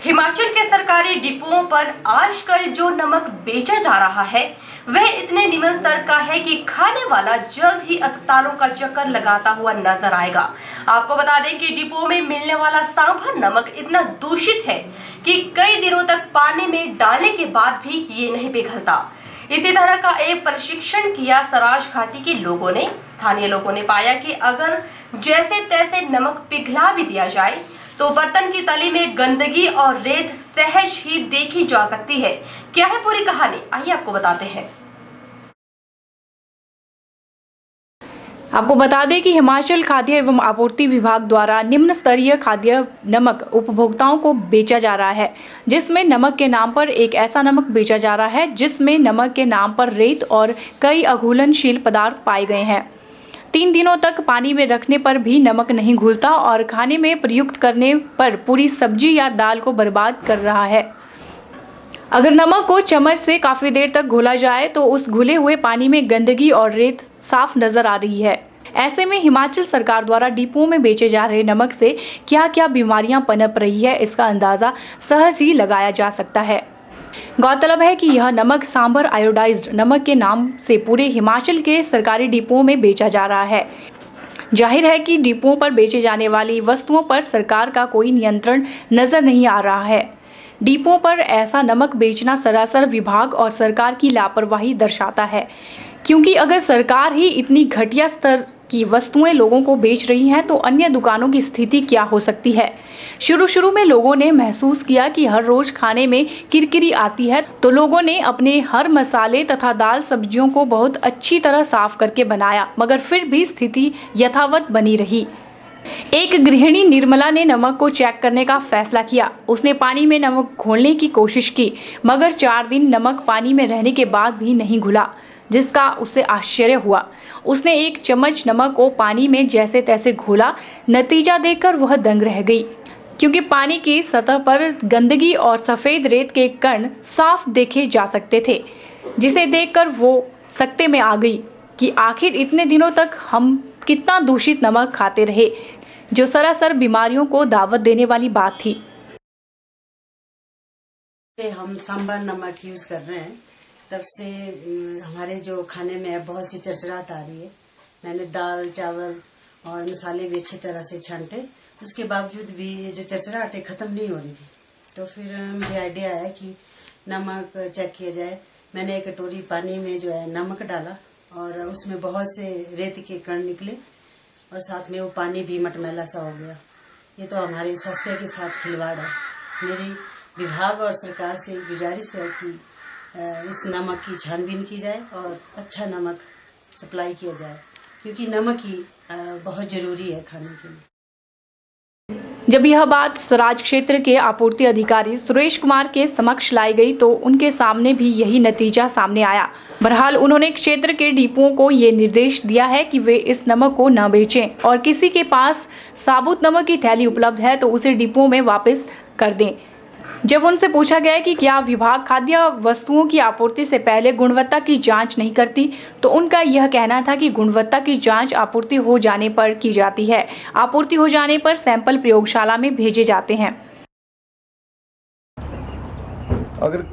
हिमाचल के सरकारी डिपुओं पर आजकल जो नमक बेचा जा रहा है वह इतने निम्न स्तर का है कि खाने वाला जल्द ही अस्पतालों का चक्कर लगाता हुआ नजर आएगा। आपको बता दें कि डिपुओं में मिलने वाला सांभर नमक इतना दूषित है कि कई दिनों तक पानी में डालने के बाद भी ये नहीं पिघलता। इसी तरह का एक प्रशिक्षण किया सराज घाटी के लोगों ने। स्थानीय लोगों ने पाया कि अगर जैसे तैसे नमक पिघला भी दिया जाए तो बर्तन की तली में गंदगी और रेत सहज ही देखी जा सकती है। क्या है पूरी कहानी, आइए आपको बताते हैं। आपको बता दें कि हिमाचल खाद्य एवं आपूर्ति विभाग द्वारा निम्न स्तरीय खाद्य नमक उपभोक्ताओं को बेचा जा रहा है, जिसमें नमक के नाम पर एक ऐसा नमक बेचा जा रहा है जिसमें नमक के नाम पर रेत और कई अघुलनशील पदार्थ पाए गए हैं। 3 दिनों तक पानी में रखने पर भी नमक नहीं घुलता और खाने में प्रयुक्त करने पर पूरी सब्जी या दाल को बर्बाद कर रहा है। अगर नमक को चम्मच से काफी देर तक घोला जाए तो उस घुले हुए पानी में गंदगी और रेत साफ नजर आ रही है। ऐसे में हिमाचल सरकार द्वारा डिपुओं में बेचे जा रहे नमक से क्या क्या बीमारियां पनप रही है, इसका अंदाजा सहज ही लगाया जा सकता है। गौरतलब है कि यह नमक सांभर आयोडाइज्ड नमक के नाम से पूरे हिमाचल के सरकारी डिपुओं में बेचा जा रहा है। जाहिर है कि डिपुओं पर बेचे जाने वाली वस्तुओं पर सरकार का कोई नियंत्रण नजर नहीं आ रहा है। डिपुओं पर ऐसा नमक बेचना सरासर विभाग और सरकार की लापरवाही दर्शाता है, क्योंकि अगर सरकार ही इतनी घटिया स्तर की वस्तुएं लोगों को बेच रही हैं तो अन्य दुकानों की स्थिति क्या हो सकती है। शुरू में लोगों ने महसूस किया कि हर रोज खाने में किरकिरी आती है, तो लोगों ने अपने हर मसाले तथा दाल सब्जियों को बहुत अच्छी तरह साफ करके बनाया, मगर फिर भी स्थिति यथावत बनी रही। एक गृहिणी निर्मला ने नमक को चेक करने का फैसला किया। उसने पानी में नमक घोलने की कोशिश की, मगर 4 दिन नमक पानी में रहने के बाद भी नहीं घुला, जिसका उसे आश्चर्य हुआ। उसने 1 चम्मच नमक को पानी में जैसे तैसे घोला। नतीजा देखकर वह दंग रह गई, क्योंकि पानी की सतह पर गंदगी और सफेद रेत के कण साफ देखे जा सकते थे, जिसे देखकर वो सकते में आ गई कि आखिर इतने दिनों तक हम कितना दूषित नमक खाते रहे, जो सरासर बीमारियों को दावत देने वाली बात थी। हम सांभर नमक यूज कर रहे हैं, तब से हमारे जो खाने में बहुत सी चरचराहट आ रही है। मैंने दाल चावल और मसाले भी अच्छी तरह से छांटे, उसके बावजूद भी जो चरचराहट है खत्म नहीं हो रही थी। तो फिर मुझे आइडिया आया कि नमक चेक किया जाए। मैंने 1 कटोरी पानी में जो है नमक डाला और उसमें बहुत से रेत के कण निकले और साथ में वो पानी भी मटमैला सा हो गया। ये तो हमारे स्वास्थ्य के साथ खिलवाड़ है। मेरी विभाग और सरकार से गुजारिश है कि इस नमक की छानबीन की जाए और अच्छा नमक सप्लाई किया जाए, क्योंकि नमक ही बहुत जरूरी है खाने के लिए। जब यह बात सराज क्षेत्र के आपूर्ति अधिकारी सुरेश कुमार के समक्ष लाई गई तो उनके सामने भी यही नतीजा सामने आया। बहरहाल उन्होंने क्षेत्र के डिपुओं को ये निर्देश दिया है कि वे इस नमक को न बेचें और किसी के पास साबुत नमक की थैली उपलब्ध है तो उसे डिपुओं में वापस कर दें। जब उनसे पूछा गया कि क्या विभाग खाद्य वस्तुओं की आपूर्ति से पहले गुणवत्ता की जांच नहीं करती, तो उनका यह कहना था कि गुणवत्ता की जांच आपूर्ति हो जाने पर की जाती है। आपूर्ति हो जाने पर सैंपल प्रयोगशाला में भेजे जाते हैं। अगर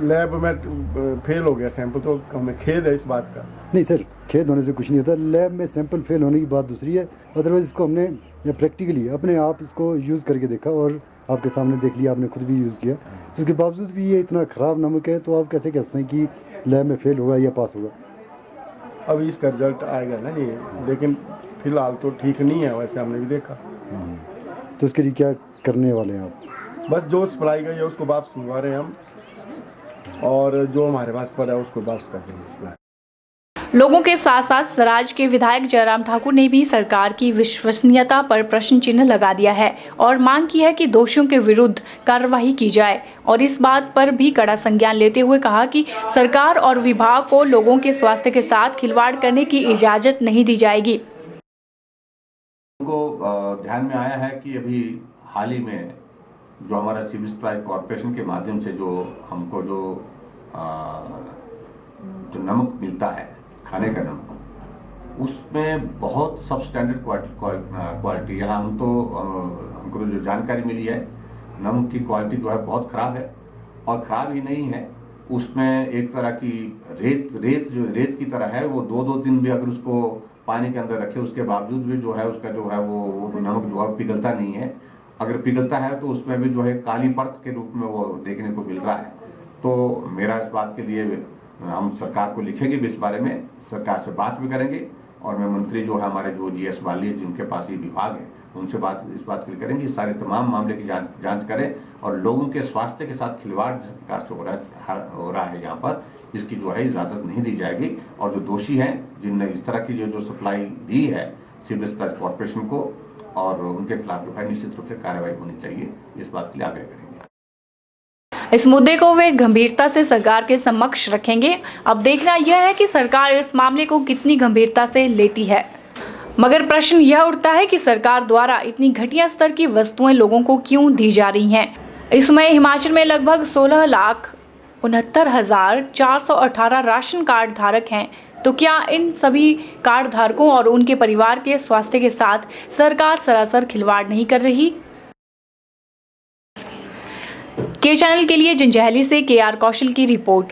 लैब में फेल हो गया सैंपल तो हमें खेद है इस बात का? नहीं सर, खेद होने से कुछ नहीं होता। लैब में सैंपल फेल होने की बात दूसरी है, अदरवाइज इसको हमने प्रैक्टिकली अपने आप इसको यूज़ करके देखा और आपके सामने देख लिया, आपने खुद भी यूज़ किया। तो उसके बावजूद भी ये इतना ख़राब नमक है, तो आप कैसे कहते हैं कि लैब में फेल होगा या पास होगा? अब इसका रिजल्ट आएगा ना जी, लेकिन फिलहाल तो ठीक नहीं है, वैसे हमने भी देखा। तो उसके लिए क्या करने वाले हैं आप? बस जो सप्लाई गई है उसको वापस मंगवा रहे हैं हम, और जो हमारे पास पड़ा है उसको वापस कर देंगे। लोगों के साथ साथ सराज के विधायक जयराम ठाकुर ने भी सरकार की विश्वसनीयता पर प्रश्न चिन्ह लगा दिया है और मांग की है कि दोषियों के विरुद्ध कार्रवाई की जाए, और इस बात पर भी कड़ा संज्ञान लेते हुए कहा कि सरकार और विभाग को लोगों के स्वास्थ्य के साथ खिलवाड़ करने की इजाजत नहीं दी जाएगी। उनको ध्यान में आया है कि अभी हाल ही में जो हमारा सिविल सप्लाई कॉर्पोरेशन के माध्यम से जो हमको जो नमक मिलता है, खाने का नमक, उसमें बहुत सब स्टैंडर्ड क्वालिटी, यहाँ हमको जो जानकारी मिली है नमक की क्वालिटी जो है बहुत खराब है, और खराब ही नहीं है, उसमें एक तरह की रेत की तरह है। वो 2-2 दिन भी अगर उसको पानी के अंदर रखे उसके बावजूद भी जो है उसका जो है वो नमक जो है पिघलता नहीं है। अगर पिघलता है तो उसमें भी जो है काली परत के रूप में वो देखने को मिल रहा है। तो मेरा इस बात के लिए हम सरकार को लिखेंगे भी, इस बारे में सरकार से बात भी करेंगे, और मैं मंत्री जो है हमारे जो जीएस वाली है जिनके पास ये विभाग है उनसे इस बात के लिए करेंगे, सारे तमाम मामले की जांच करें, और लोगों के स्वास्थ्य के साथ खिलवाड़ जिस प्रकार से हो रहा है यहाँ पर, इसकी जो है इजाजत नहीं दी जाएगी। और जो दोषी हैं जिनने इस तरह की जो सप्लाई दी है सिविल सप्लाईज कॉर्पोरेशन को, और उनके खिलाफ जो है निश्चित रूप से कार्रवाई होनी चाहिए, इस बात के लिए आग्रह करेंगे। इस मुद्दे को वे गंभीरता से सरकार के समक्ष रखेंगे। अब देखना यह है कि सरकार इस मामले को कितनी गंभीरता से लेती है। मगर प्रश्न यह उठता है कि सरकार द्वारा इतनी घटिया स्तर की वस्तुएं लोगों को क्यों दी जा रही हैं। इस समय हिमाचल में लगभग 16,69,418 राशन कार्ड धारक हैं। तो क्या इन सभी कार्ड धारकों और उनके परिवार के स्वास्थ्य के साथ सरकार सरासर खिलवाड़ नहीं कर रही? के चैनल के लिए जंजैहली से KR कौशल की रिपोर्ट।